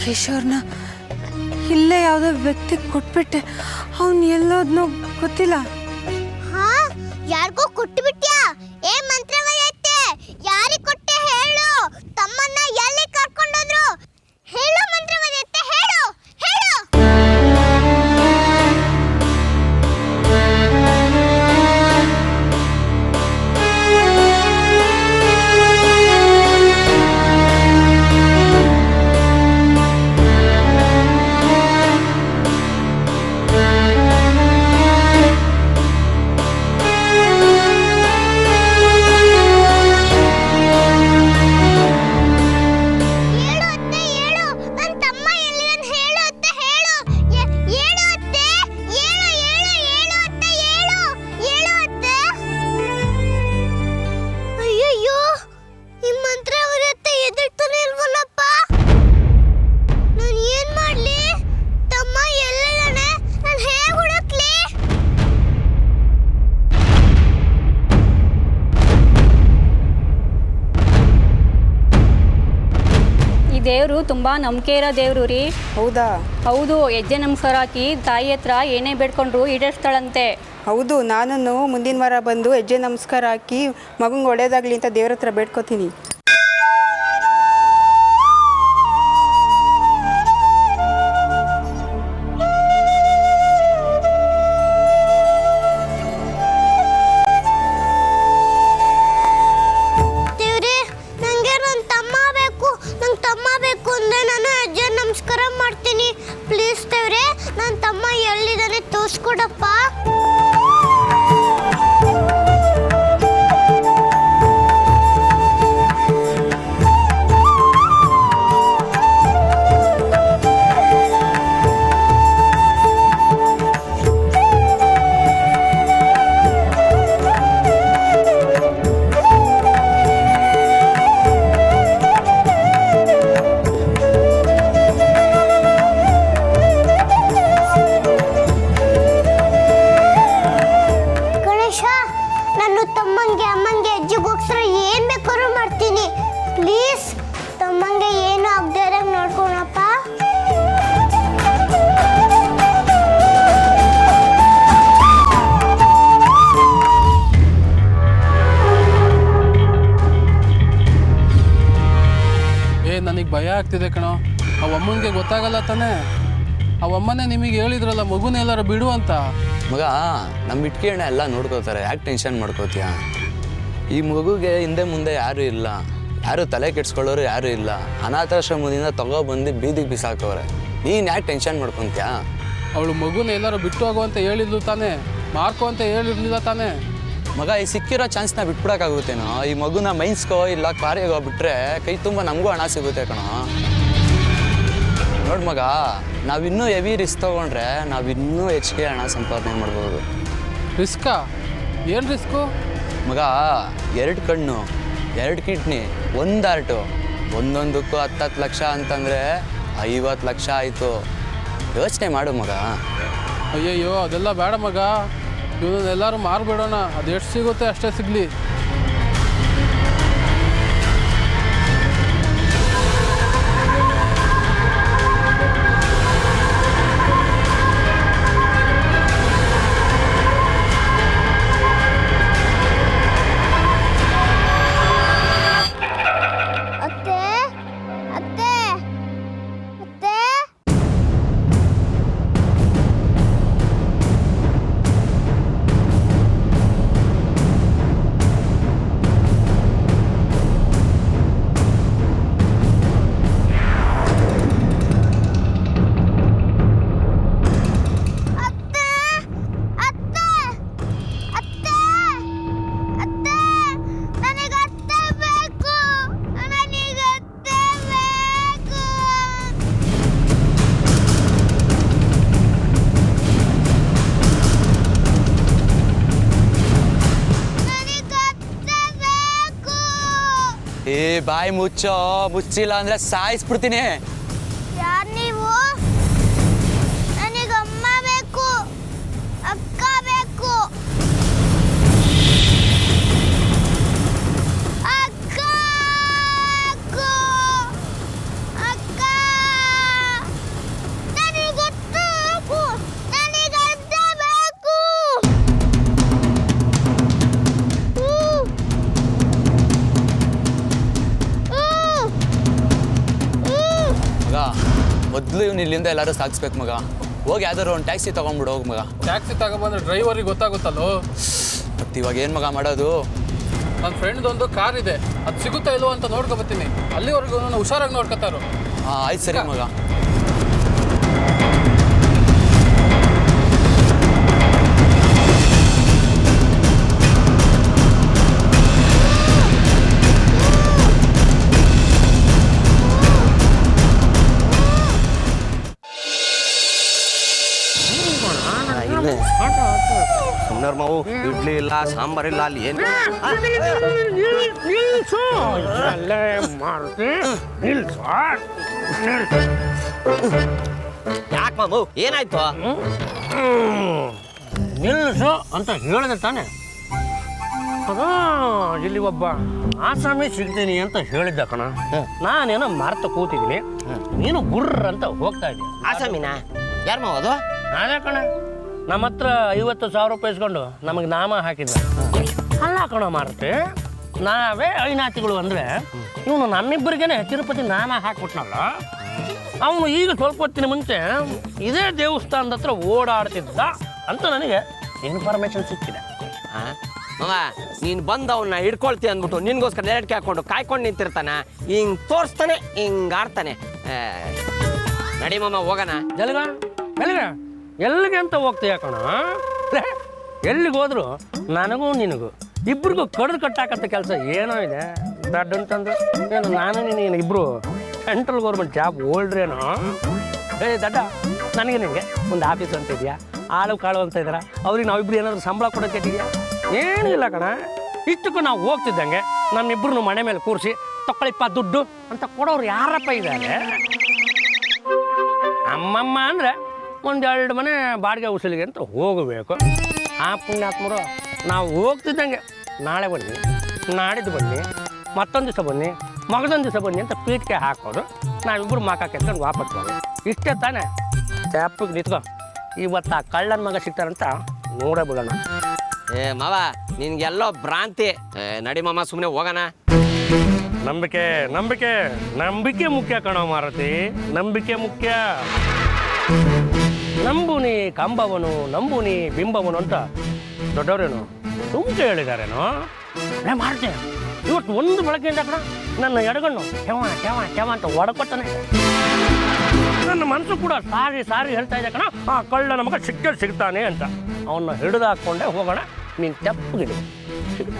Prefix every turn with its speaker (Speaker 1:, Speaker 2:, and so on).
Speaker 1: ಕೇಶವ್ರನ್ನ ಇಲ್ಲೇ ಯಾವುದೋ ವ್ಯಕ್ತಿ ಕೊಟ್ಬಿಟ್ಟೆ. ಅವನು ಎಲ್ಲೋದ್ನೋ ಗೊತ್ತಿಲ್ಲ.
Speaker 2: ಹಾ, ಯಾರಿಗೋ ಕೊಟ್ಟುಬಿಟ್ಯಾ? ಏ ಮಂತ್ರವಾದೈತೆ, ಯಾರಿಗೆ ಕೊಟ್ಟೆ ಹೇಳು? ತಮ್ಮನ್ನ ಎಲ್ಲಿ ಕರ್ಕೊಂಡೋದ್ರು ಹೇಳು? ಮಂತ್ರವಾದೈತೆ ಹೇಳು, ಹೇಳು.
Speaker 3: ದೇವರು ತುಂಬ ನಂಬಿಕೆ ಇರೋ ದೇವರು ರೀ.
Speaker 4: ಹೌದಾ?
Speaker 3: ಹೌದು. ಹೆಜ್ಜೆ ನಮಸ್ಕಾರ ಹಾಕಿ ತಾಯಿ ಹತ್ರ ಏನೇ ಬೇಡ್ಕೊಂಡ್ರು ಈಡೇರಿಸ್ತಾಳಂತೆ.
Speaker 4: ಹೌದು, ನಾನು ಮುಂದಿನ ವಾರ ಬಂದು ಹೆಜ್ಜೆ ನಮಸ್ಕಾರ ಹಾಕಿ ಮಗಂಗೆ ಒಳ್ಳೇದಾಗಲಿ ಅಂತ ದೇವ್ರ ಹತ್ರ ಬೇಡ್ಕೋತೀನಿ.
Speaker 2: ನಮಸ್ಕಾರ ಮಾಡ್ತೀನಿ. ಪ್ಲೀಸ್ ದೇವ್ರೆ, ನನ್ನ ತಮ್ಮ ಎಲ್ಲಿದ್ದಾನೆ ತೋರಿಸ್ಕೊಡಪ್ಪ. ತಮ್ಮಂಗೆ ಅಮ್ಮಂಗೆ ಹೆಜ್ಜೆಗೋಸ್ಕರ ಏನ್ ಬೇಕಾದ್ರೂ ಮಾಡ್ತೀನಿ. ಪ್ಲೀಸ್ ತಮ್ಮಂಗೆ ಏನು ಆಗದೆ ಇರಂಗ್ ನೋಡ್ಕೊಳಪ್ಪ.
Speaker 5: ನನಗೆ ಭಯ ಆಗ್ತಿದೆ ಕಣೋ. ಅವಮ್ಮನಿಗೆ ಗೊತ್ತಾಗಲ್ಲ ತಾನೇ? ಅವಮ್ಮನೇ ನಿಮಗೆ ಹೇಳಿದ್ರಲ್ಲ ಮಗುನ ಎಲ್ಲಾರು ಬಿಡು ಅಂತ.
Speaker 6: ಮಗ, ನಮ್ಮ ಇಟ್ಕೆಣ್ಣ ಎಲ್ಲ ನೋಡ್ಕೋತಾರೆ, ಯಾಕೆ ಟೆನ್ಷನ್ ಮಾಡ್ಕೋತೀಯ? ಈ ಮಗುಗೆ ಹಿಂದೆ ಮುಂದೆ ಯಾರೂ ಇಲ್ಲ, ಯಾರು ತಲೆ ಕೆಡ್ಸ್ಕೊಳ್ಳೋರು ಯಾರೂ ಇಲ್ಲ. ಅನಾಥಾಶ್ರಮದಿಂದ ತಗೊಬಂದು ಬೀದಿಗೆ ಬಿಸಾಕವ್ರೆ. ನೀನು ಯಾಕೆ ಟೆನ್ಷನ್ ಮಾಡ್ಕೊತೀಯ?
Speaker 5: ಅವಳು ಮಗುನ ಎಲ್ಲರೂ ಬಿಟ್ಟು ಹೋಗು ಅಂತ ಹೇಳಿದ್ಲು ತಾನೇ, ಮಾರ್ಕೋ ಅಂತ ಹೇಳಿರ್ಲಿಲ್ಲ ತಾನೇ?
Speaker 6: ಮಗ, ಈ ಸಿಕ್ಕಿರೋ ಚಾನ್ಸ್ನ ಬಿಟ್ಬಿಡೋಕ್ಕಾಗುತ್ತೇನೋ? ಈ ಮಗುನ ಮೈನ್ಸ್ಕೋ ಇಲ್ಲ ಕಾರ್ಯಗೋ ಬಿಟ್ಟರೆ ಕೈ ತುಂಬ ನಮಗೂ ಹಣ ಸಿಗುತ್ತೆ ಕಣೋ. ನೋಡಿ ಮಗ, ನಾವಿನ್ನೂ ಹೆವಿ ರಿಸ್ಕ್ ತೊಗೊಂಡ್ರೆ ನಾವಿನ್ನೂ ಹೆಚ್ಚಿಗೆ ಹಣ ಸಂಪಾದನೆ ಮಾಡ್ಬೋದು.
Speaker 5: ರಿಸ್ಕಾ? ಏನು ರಿಸ್ಕು?
Speaker 6: ಮಗ, 2 ಕಣ್ಣು, 2 ಕಿಡ್ನಿ, 1 ಹಾರ್ಟು, ಒಂದೊಂದಕ್ಕೂ 10 ಲಕ್ಷ ಅಂತಂದರೆ 50 ಲಕ್ಷ ಆಯಿತು. ಯೋಚನೆ ಮಾಡು ಮಗ.
Speaker 5: ಅಯ್ಯಯ್ಯೋ, ಅದೆಲ್ಲ ಬೇಡ ಮಗ. ಇವನ್ನೆಲ್ಲರೂ ಮಾರ್ಬಿಡೋಣ. ಅದು ಎಷ್ಟು ಸಿಗುತ್ತೆ ಅಷ್ಟೇ ಸಿಗಲಿ.
Speaker 6: ಏ ಬಾಯಿ ಮುಚ್ಚೋ, ಮುಚ್ಚಿಲ್ಲ ಅಂದ್ರೆ ಸಾಯಿಸ್ಬಿಡ್ತೀನಿ.
Speaker 2: ಯಾರು ನೀವು? ನನಗೆ ಅಮ್ಮ ಬೇಕು, ಅಕ್ಕ ಬೇಕು. ಅಕ್ಕ, ಅಕ್ಕ,
Speaker 6: ಮೊದಲು ಇವ್ನು ಇಲ್ಲಿಂದ ಎಲ್ಲರೂ ಸಾಗಿಸ್ಬೇಕು ಮಗ. ಹೋಗಿ ಯಾವ್ದಾದ್ರು ಒಂದು ಟ್ಯಾಕ್ಸಿ ತೊಗೊಂಡ್ಬಿಡು ಹೋಗಿ ಮಗ.
Speaker 5: ಟ್ಯಾಕ್ಸಿ ತಗೊಬಂದ್ರೆ ಡ್ರೈವರಿಗೆ ಗೊತ್ತಾಗುತ್ತಲ್ಲೋ.
Speaker 6: ಮತ್ತು ಇವಾಗ ಏನು ಮಗ ಮಾಡೋದು?
Speaker 5: ನನ್ನ ಫ್ರೆಂಡ್ದೊಂದು ಕಾರ್ ಇದೆ, ಅದು ಸಿಗುತ್ತಾ ಇಲ್ವೋ ಅಂತ ನೋಡ್ಕೊಬತ್ತೀನಿ. ಅಲ್ಲಿವರೆಗೂ ಹುಷಾರಾಗಿ ನೋಡ್ಕೊತಾರು.
Speaker 6: ಹಾಂ ಆಯ್ತು ಸರಿ ಮಗ.
Speaker 7: ಸುಮ್ಮನೆ ಮಾವು, ಇಡ್ಲಿ ಇಲ್ಲ ಸಾಂಬಾರ್ ಇಲ್ಲ, ಅಲ್ಲಿ ಏನು ಯಾಕೆ ಮಾವು ಏನಾಯ್ತು?
Speaker 8: ನಿಲ್ಲಿಸು ಅಂತ ಹೇಳಿದೆ ತಾನೆ. ಅದು ಇಲ್ಲಿ ಒಬ್ಬ ಆಸಾಮಿ ಸಿಗ್ತೀನಿ ಅಂತ ಹೇಳಿದ್ದ ಕಣ. ನಾನೇನೋ ಮರ್ತು ಕೂತಿದ್ದೀನಿ, ನೀನು ಗುರ್ರ ಅಂತ ಹೋಗ್ತಾ ಇದ್ದೀನಿ.
Speaker 7: ಆಸಾಮಿನ ಯಾರು ಮಾವು ಅದು?
Speaker 8: ಅದೇ ಕಣ, ನಮ್ಮ ಹತ್ರ 50,000 ರೂಪಾಯಿ ಇಸ್ಕೊಂಡು ನಮಗೆ ನಾಮ ಹಾಕಿದ್ದ. ಅಲ್ಲ ಕಣ ಮಾರುತಿ, ನಾವೇ ಐನಾತಿಗಳು ಅಂದರೆ ಇವನು ನಮ್ಮಿಬ್ಬರಿಗೇನೆ ತಿರುಪತಿ ನಾಮ ಹಾಕ್ಬಿಟ್ನಲ್ಲ. ಅವನು ಈಗ ಸ್ವಲ್ಪ ಹೊತ್ತಿನ ಮುಂಚೆ ಇದೇ ದೇವಸ್ಥಾನದ ಹತ್ರ ಓಡಾಡ್ತಿದ್ದ ಅಂತ ನನಗೆ ಇನ್ಫಾರ್ಮೇಶನ್ ಸಿಕ್ಕಿದೆ.
Speaker 7: ಮಾವ, ನೀನು ಬಂದು ಅವನ್ನ ಹಿಡ್ಕೊಳ್ತಿ ಅಂದ್ಬಿಟ್ಟು ನಿನ್ಗೋಸ್ಕರ ನೇರಕ್ಕೆ ಹಾಕೊಂಡು ಕಾಯ್ಕೊಂಡು ನಿಂತಿರ್ತಾನೆ, ಹಿಂಗೆ ತೋರಿಸ್ತಾನೆ, ಹಿಂಗೆ ಆಡ್ತಾನೆ. ನಡಿ ಮಾಮ ಹೋಗೋಣ.
Speaker 8: ಎಲ್ಲಿಗೆ ಎಲ್ಲಿಗೆ ಅಂತ ಹೋಗ್ತೀಯ ಕಣ? ಎಲ್ಲಿಗೆ ಹೋದ್ರು ನನಗೂ ನಿನಗೂ ಇಬ್ರಿಗೂ ಕಡ್ದು ಕಟ್ಟಾಕಂತ ಕೆಲಸ ಏನೋ ಇದೆ. ದಡ್ಡ ಅಂತಂದ್ರೆ ಏನು ನಾನು ನೀನು ಇಬ್ಬರು ಸೆಂಟ್ರಲ್ ಗೌರ್ಮೆಂಟ್ ಜಾಬ್ ಹೋಲ್ಡ್ರೇನೋ? ದಡ್ಡ, ನನಗೆ ನಿನಗೆ ಒಂದು ಆಫೀಸ್ ಅಂತ ಇದೆಯಾ? ಆಳು ಕಾಳು ಅಂತ ಇದ್ದಾರ? ಅವ್ರಿಗೆ ನಾವಿಬ್ರು ಏನಾದರೂ ಸಂಬಳ ಕೊಡೋಕೆ ಇದೆಯಾ? ಏನೂ ಇಲ್ಲ ಕಣ. ಇಷ್ಟಕ್ಕೂ ನಾವು ಹೋಗ್ತಿದ್ದಂಗೆ ನಮ್ಮಿಬ್ರು ಮನೆ ಮೇಲೆ ಕೂರಿಸಿ ತಗೊಳ್ಳಿಪ್ಪ ದುಡ್ಡು ಅಂತ ಕೊಡೋರು ಯಾರಪ್ಪ ಇದ್ದಾರೆ? ಅಮ್ಮಮ್ಮ ಅಂದರೆ 1-2 ಮನೆ ಬಾಡಿಗೆ ಉಸಲಿಗೆ ಅಂತ ಹೋಗಬೇಕು. ಆ ಪುಣ್ಯಾತ್ಮರು ನಾವು ಹೋಗ್ತಿದ್ದಂಗೆ ನಾಳೆ ಬನ್ನಿ, ನಾಡಿದ್ದು ಬನ್ನಿ, ಮತ್ತೊಂದು ದಿವಸ ಬನ್ನಿ, ಮಗದೊಂದು ದಿವಸ ಬನ್ನಿ ಅಂತ ಪೀಠಕ್ಕೆ ಹಾಕೋದು. ನಾವಿಬ್ಬರು ಮಕ ಕೆತ್ಕೊಂಡು ವಾಪಸ್ ಬರೋದು. ಇಷ್ಟೇ ತಾನೇ? ಟ್ಯಾಪಿಗೆ ನಿಂತ್ಕೊ. ಇವತ್ತು ಆ ಕಳ್ಳನ ಮಗ ಸಿಗ್ತಾರಂತ ನೋಡೇ ಬಿಡೋಣ.
Speaker 7: ಮಾವ, ನಿನ್ಗೆಲ್ಲೋ ಭ್ರಾಂತಿ. ನಡಿ ಮಾಮ, ಸುಮ್ಮನೆ ಹೋಗೋಣ.
Speaker 8: ನಂಬಿಕೆ ನಂಬಿಕೆ ನಂಬಿಕೆ ಮುಖ್ಯ ಕಣೋ ಮಾರುತಿ, ನಂಬಿಕೆ ಮುಖ್ಯ. ನಂಬುನಿ ಕಂಬವನು, ನಂಬುನಿ ಬಿಂಬವನು ಅಂತ ದೊಡ್ಡವರೇನು ಸುಮ್ಕೆ ಹೇಳಿದಾರೇನೋ? ಮಾರುತಿ, ಇವತ್ತು ಒಂದು ಬೆಳಗ್ಗೆಯಿಂದ ಕಣ ನನ್ನ ಎಡಗಣ್ಣು ಕೆವ ಕೆವ ಕೆವ ಅಂತ ಒಡಕೊತಾನೆ. ನನ್ನ ಮನಸ್ಸು ಕೂಡ ಸಾರಿ ಹೇಳ್ತಾ ಇದೆ ಕಣ, ಆ ಕಳ್ಳ ನಮಗ ಸಿಗ್ತಾನೆ ಅಂತ. ಅವನ್ನ ಹಿಡಿದು ಹಾಕ್ಕೊಂಡೆ ಹೋಗೋಣ. ನೀನು ತೆಪ್ಪಗಿಡಿ ಸಿಗ್ತ.